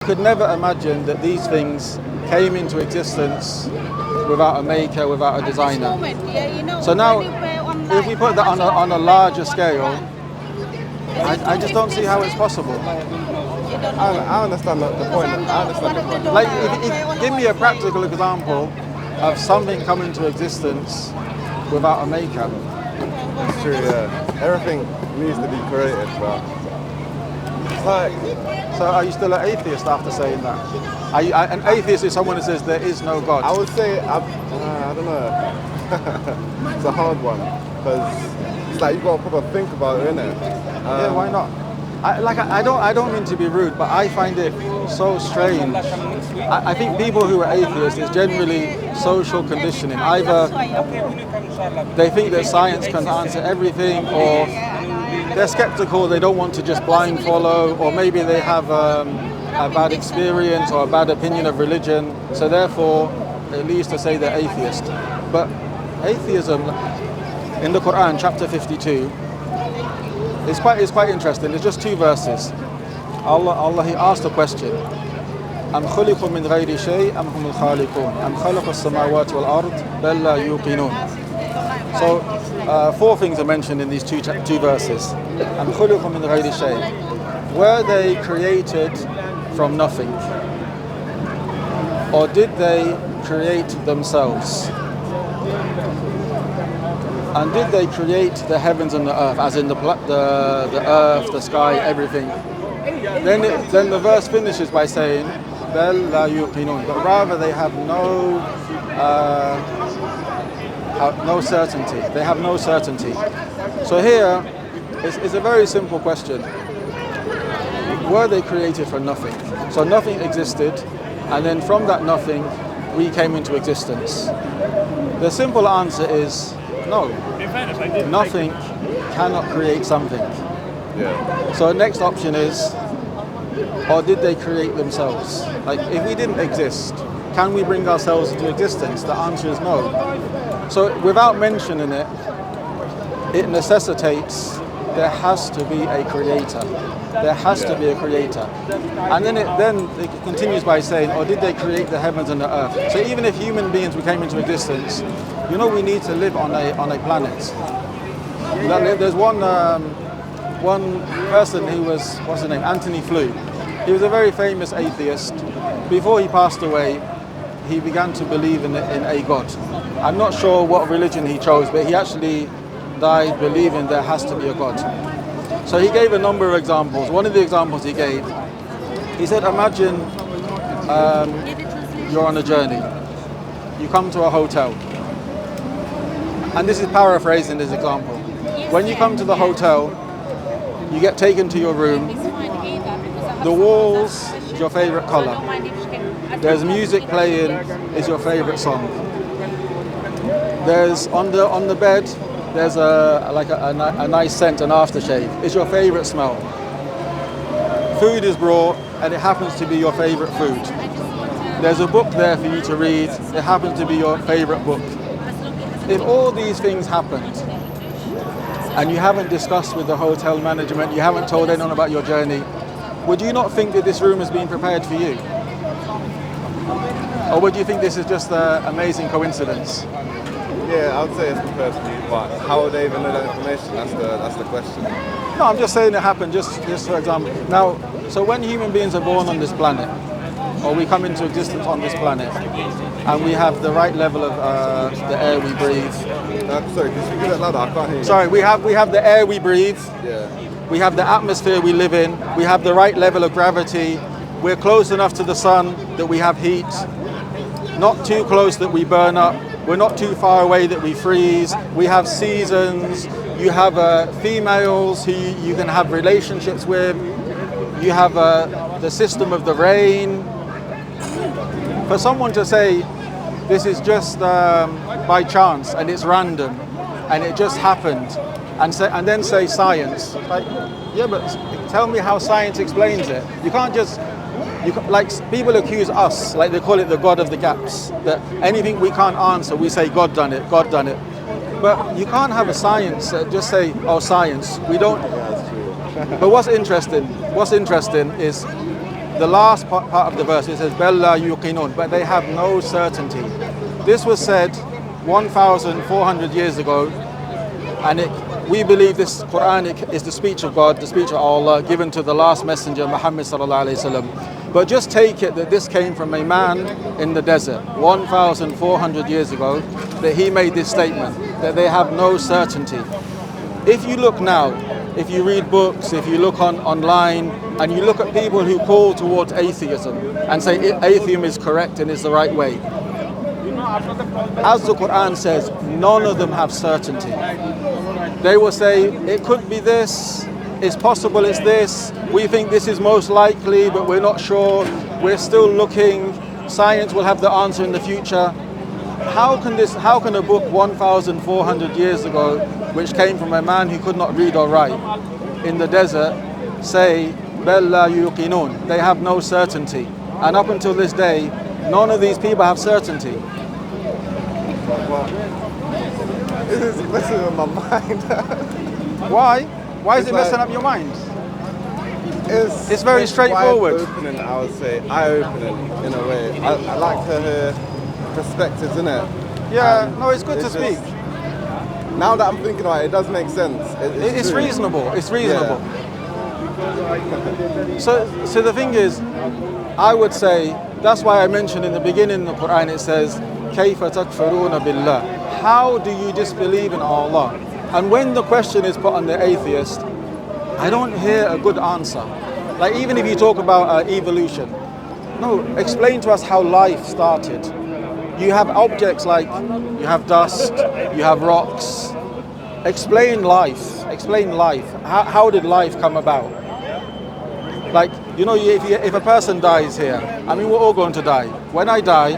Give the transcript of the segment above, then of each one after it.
could never imagine that these things came into existence without a maker, without a designer. So now, if we put that on a larger scale, I just don't see how it's possible. I understand the point. I understand the point. Like, give me a practical example of something coming into existence without a maker. It's true, yeah. Everything needs to be created, but it's like... So are you still an atheist after saying that? An atheist is someone who says there is no God. I would say, I don't know. It's a hard one, because it's like you've got to proper think about it, innit? Yeah, why not? I don't mean to be rude, but I find it so strange. I think people who are atheists is generally social conditioning. Either they think that science can answer everything, or they're skeptical, they don't want to just blind follow, or maybe they have a bad experience or a bad opinion of religion, so therefore it leads to say they're atheist. But atheism, in the Quran, chapter 52, it's quite interesting. It's just 2 verses. Allah he asked a question. أم خلقوا من غير شيء أم هم الخالقون أم خلق السماوات والأرض بل لا يوقنون. So 4 things are mentioned in these two verses. أم خلقوا من غير شيء. Were they created from nothing? Or did they create themselves? And did they create the heavens and the earth, as in the earth, the sky, everything? Then the verse finishes by saying, بَلْ لَا يُوقِنُونَ, but rather they have no certainty. They have no certainty. So here, it's a very simple question. Were they created from nothing? So nothing existed, and then from that nothing, we came into existence. The simple answer is no. Nothing cannot create something. Yeah. So the next option is, or did they create themselves? Like, if we didn't exist, can we bring ourselves into existence? The answer is no. So without mentioning it, it necessitates there has to be a creator. There has to be a creator. And then it continues by saying, or did they create the heavens and the earth? So even if human beings came into existence, you know, we need to live on a planet. There's one person who was, what's his name, Anthony Flew. He was a very famous atheist. Before he passed away, he began to believe in a God. I'm not sure what religion he chose, but he actually died believing there has to be a God. So he gave a number of examples. One of the examples he gave, he said, imagine you're on a journey. You come to a hotel. And this is paraphrasing this example. When you come to the hotel, you get taken to your room. The walls is your favorite color. There's music playing, is your favorite song. There's on the bed, there's a nice scent, an aftershave. It's your favorite smell. Food is brought, and it happens to be your favorite food. There's a book there for you to read. It happens to be your favorite book. If all these things happened, and you haven't discussed with the hotel management, you haven't told anyone about your journey, would you not think that this room has been prepared for you? Or would you think this is just an amazing coincidence? Yeah, I would say it's prepared for you, but how would they even know that information? That's the question. No, I'm just saying it happened, just for example. Now, so when human beings are born on this planet, or we come into existence on this planet, and we have the right level of the air we breathe. Sorry, can you speak a bit louder? I can't hear you. Sorry, we have the air we breathe. Yeah. We have the atmosphere we live in. We have the right level of gravity. We're close enough to the sun that we have heat. Not too close that we burn up. We're not too far away that we freeze. We have seasons. You have females who you can have relationships with. You have the system of the rain. For someone to say this is just by chance and it's random and it just happened, and then say science, like, yeah, but tell me how science explains it. You can't just, like people accuse us, like they call it the God of the gaps, that anything we can't answer, we say God done it, God done it. But you can't have a science that just say, oh, science, we don't. But what's interesting is the last part of the verse, it says, بَلْ لَا يُوقِنُونَ, but they have no certainty. This was said 1,400 years ago, and we believe this Qur'anic is the speech of God, the speech of Allah, given to the last messenger, Muhammad sallallahu alaihi wasallam. But just take it that this came from a man in the desert 1,400 years ago, that he made this statement, that they have no certainty. If you look now, if you read books, if you look online, and you look at people who call towards atheism and say atheism is correct and is the right way, as the Quran says, none of them have certainty. They will say, it could be this, it's possible it's this, we think this is most likely, but we're not sure, we're still looking, science will have the answer in the future. How can a book 1,400 years ago, which came from a man who could not read or write in the desert, say, بَلْ لَا يُوقِنُونَ, they have no certainty. And up until this day, none of these people have certainty. Well, this is messing with my mind. Why? Why is It's it messing like- up your mind? It's very straightforward. Eye-opening, I would say, eye-opening in a way. I like to hear perspectives, innit? Yeah, And no, it's good to just- speak. Now that I'm thinking about it, it does make sense. It's true. reasonable. It's reasonable. So the thing is, I would say, that's why I mentioned in the beginning of the Quran, it says, كَيْفَ تَكْفُرُونَ بِاللَّهِ, how do you disbelieve in Allah? And when the question is put on the atheist, I don't hear a good answer. Like even if you talk about evolution, no, explain to us how life started. You have objects like, you have dust, you have rocks. Explain life. Explain life. How did life come about? Like, you know, if a person dies here, I mean, we're all going to die. When I die,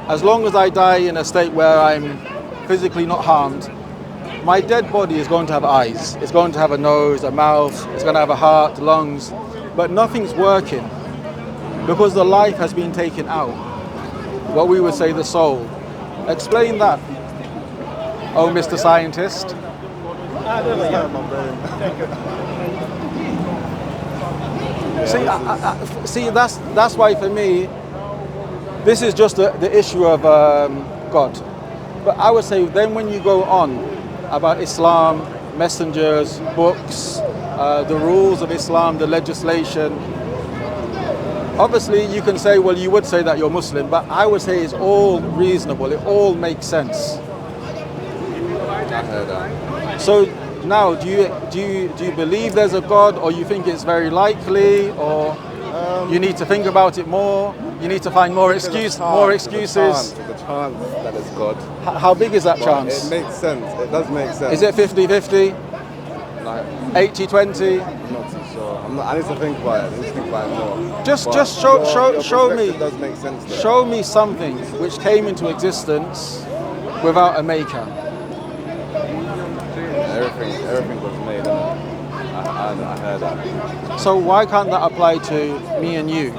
as long as I die in a state where I'm physically not harmed, my dead body is going to have eyes. It's going to have a nose, a mouth, it's going to have a heart, lungs, but nothing's working because the life has been taken out. What we would say the soul. Explain that. Oh, Mr. Scientist. See, that's why for me, this is just the issue of God. But I would say then when you go on about Islam, messengers, books, the rules of Islam, the legislation, obviously you can say, well, you would say that you're Muslim, but I would say it's all reasonable, it all makes sense. I heard that. So now, do you believe there's a God, or you think it's very likely, or you need to think about it more? You need to find more excuses. There's a chance that it's God. How big is that But chance? it makes sense. It does make sense. Is it 50-50? Like, 80-20? I'm not too sure. I need to think about it. I need to think about it more. Just But show your me. perspective does make sense there. Show me something which came into existence without a maker. Everything was made. I heard that. So why can't that apply to me and you?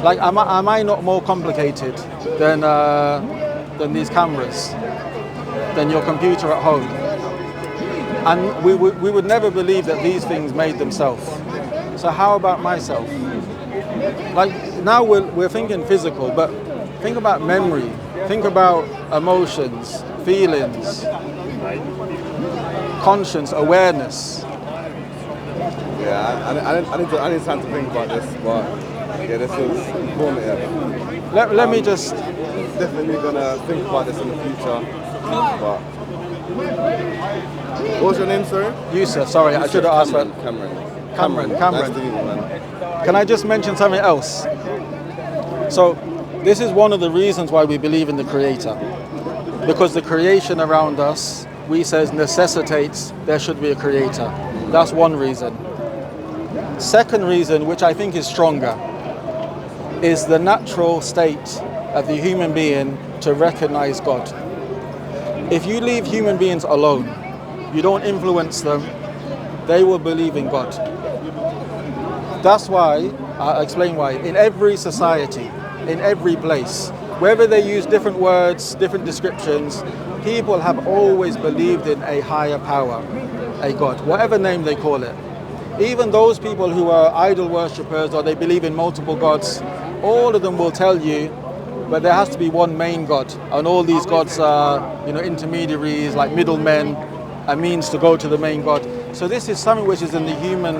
Like, am I not more complicated than these cameras, than your computer at home? And we would never believe that these things made themselves. So how about myself? Like now we're thinking physical, but think about memory, think about emotions, feelings, conscience, awareness. Yeah, I need time to think about this, but yeah, this is informative. Let me just. Definitely gonna think about this in the future. But what was your name, sorry? Yusuf, sorry, I should have asked that. Cameron. Cameron. Nice to meet you, man. Can I just mention something else? So, this is one of the reasons why we believe in the Creator. Because the creation around us, we says, necessitates there should be a Creator. That's one reason. Second reason, which I think is stronger, is the natural state of the human being to recognize God. If you leave human beings alone, you don't influence them, they will believe in God. That's why, I'll explain why, in every society, in every place, whether they use different words, different descriptions, people have always believed in a higher power, a God, whatever name they call it. even those people who are idol worshippers or they believe in multiple gods, all of them will tell you, but there has to be one main God, and all these gods are, intermediaries, like middlemen, a means to go to the main God. So this is something which is in the human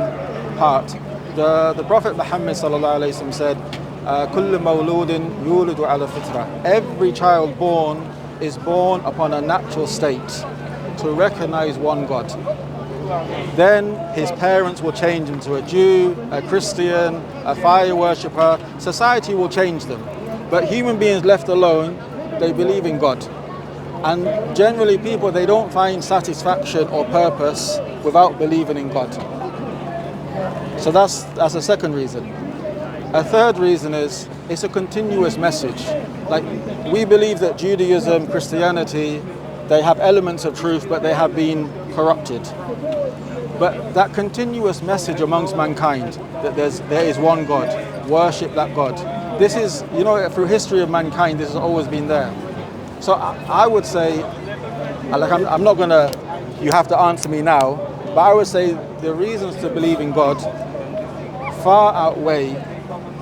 heart. The Prophet Muhammad sallallahu alaihi wasallam said, "Kullu mawludin yulidu ala fitra." Every child born is born upon a natural state to recognize one God. Then his parents will change him to a Jew, a Christian, a fire worshipper. Society will change them. But human beings left alone, they believe in God. And generally people, they don't find satisfaction or purpose without believing in God. So that's a second reason. A third reason is it's a continuous message. Like, we believe that Judaism, Christianity, they have elements of truth, but they have been corrupted. But that continuous message amongst mankind, that there is one God, worship that God. This is, through history of mankind, this has always been there. So I would say, like, I'm not gonna, you have to answer me now, but I would say the reasons to believe in God far outweigh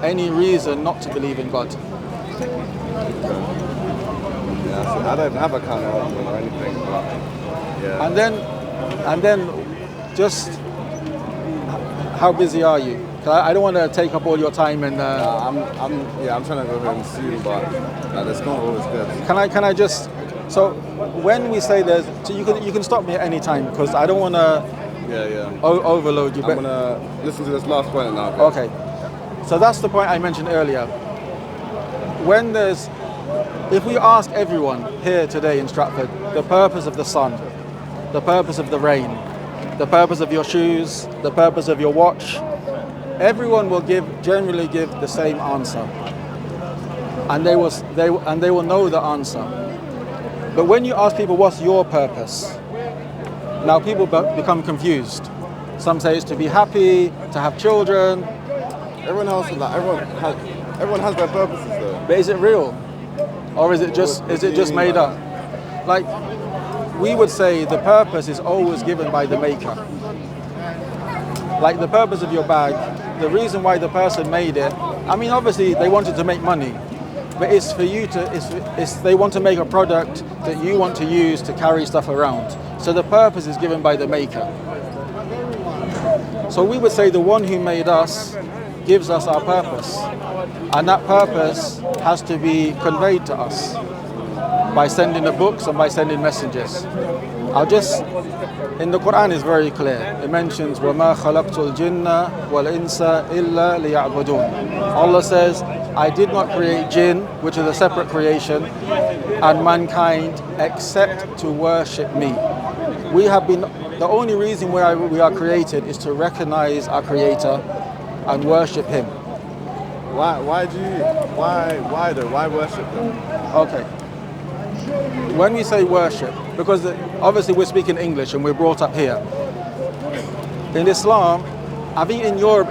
any reason not to believe in God. Yeah, so I don't have a counter argument or anything, but yeah. And then just how busy are you? 'Cause I don't want to take up all your time and. I'm trying to go home soon, but it's not always good. Can I just? So when we say so you can stop me at any time, because I don't want to. Overload you. I'm gonna listen to this last point now. Okay. So that's the point I mentioned earlier. If we ask everyone here today in Stratford the purpose of the sun, the purpose of the rain, the purpose of your shoes, the purpose of your watch, everyone will generally give the same answer, and they will know the answer. But when you ask people what's your purpose, now people become confused. Some say it's to be happy, to have children. Everyone has their purposes though. But is it real, or is it just made up? Like, we would say the purpose is always given by the maker. Like the purpose of your bag, the reason why the person made it, I mean, obviously they wanted to make money, but it's for you they want to make a product that you want to use to carry stuff around. So the purpose is given by the maker. So we would say the one who made us gives us our purpose, and that purpose has to be conveyed to us by sending the books and by sending messengers. In the Quran is very clear. It mentions وَمَا خَلَقْتُ الْجِنَّ وَالْإِنسَ إِلَّا لِيَعْبُدُونَ. Allah says, I did not create jinn, which is a separate creation, and mankind except to worship me. The only reason why we are created is to recognize our Creator and worship Him. Why worship Him? Okay. When we say worship, because obviously we're speaking English and we're brought up here. In Islam, I think in Europe,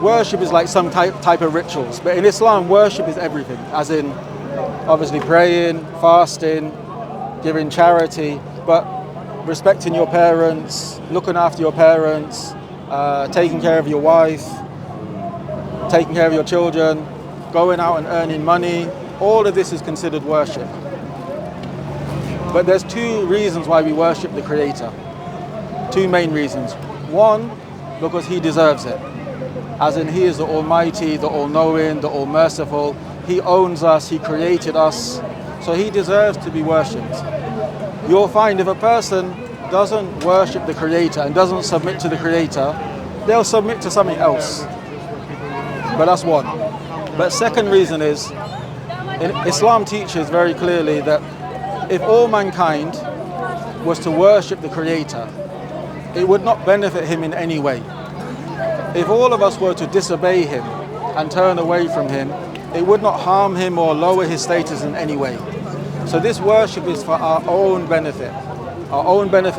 worship is like some type of rituals, but in Islam, worship is everything, as in obviously praying, fasting, giving charity, but respecting your parents, looking after your parents, taking care of your wife, taking care of your children, going out and earning money. All of this is considered worship. But there's two reasons why we worship the Creator. Two main reasons. One, because He deserves it. As in, He is the Almighty, the All-Knowing, the All-Merciful. He owns us, He created us, so He deserves to be worshipped. You'll find if a person doesn't worship the Creator and doesn't submit to the Creator, they'll submit to something else. But that's one. But second reason is, Islam teaches very clearly that if all mankind was to worship the Creator, it would not benefit Him in any way. If all of us were to disobey Him and turn away from Him, it would not harm Him or lower His status in any way. So this worship is for our own benefit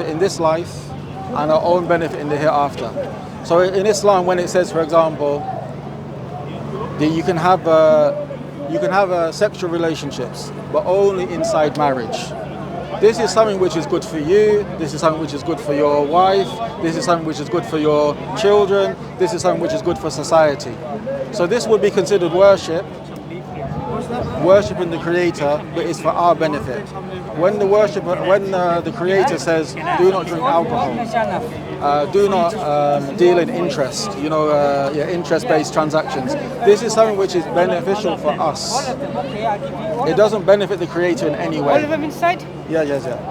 in this life and our own benefit in the hereafter. So in Islam, when it says, for example, that you can have sexual relationships, but only inside marriage. this is something which is good for you, this is something which is good for your wife, this is something which is good for your children, this is something which is good for society. So this would be considered worship, worshipping the Creator, but it's for our benefit. When the Creator says, do not drink alcohol, do not deal in interest, interest-based transactions. This is something which is beneficial for us. It doesn't benefit the Creator in any way. All of them inside? Yeah.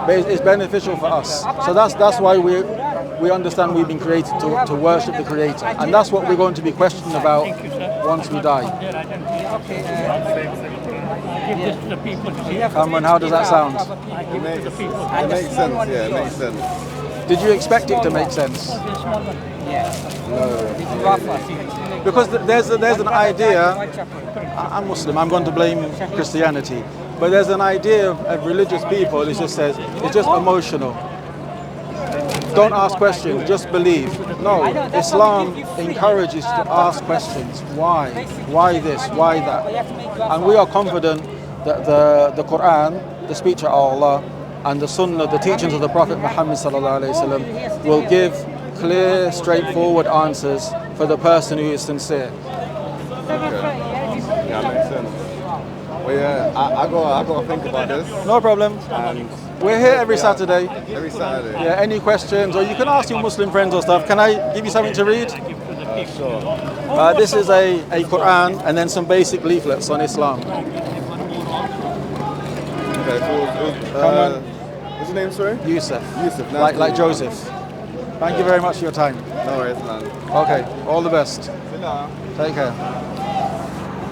But it's beneficial for us. So that's why we understand we've been created to worship the Creator, and that's what we're going to be questioned about once we die. Give this to the people to see. Cameron, how does that sound? It makes sense, yeah, it makes sense. Did you expect it to make sense? No. Because there's an idea, I'm Muslim, I'm going to blame Christianity, but there's an idea of religious people, it just says, it's just emotional. Don't ask questions, just believe. No, Islam encourages to ask questions. Why? Why this? Why that? And we are confident that the Quran, the speech of Allah, and the Sunnah, the teachings of the Prophet Muhammad ﷺ, will give clear, straightforward answers for the person who is sincere. Yeah, makes sense. Well, yeah, I got to think about this. No problem. And we're here every Saturday. Every Saturday. Yeah, any questions, or you can ask your Muslim friends or stuff. Can I give you something to read? Sure. This is a Quran and then some basic leaflets on Islam. Okay, so what's your name, sorry? Yusuf. Yusuf. Nice Like Joseph. Thank you very much for your time. No worries, man. Okay, all the best. Take care.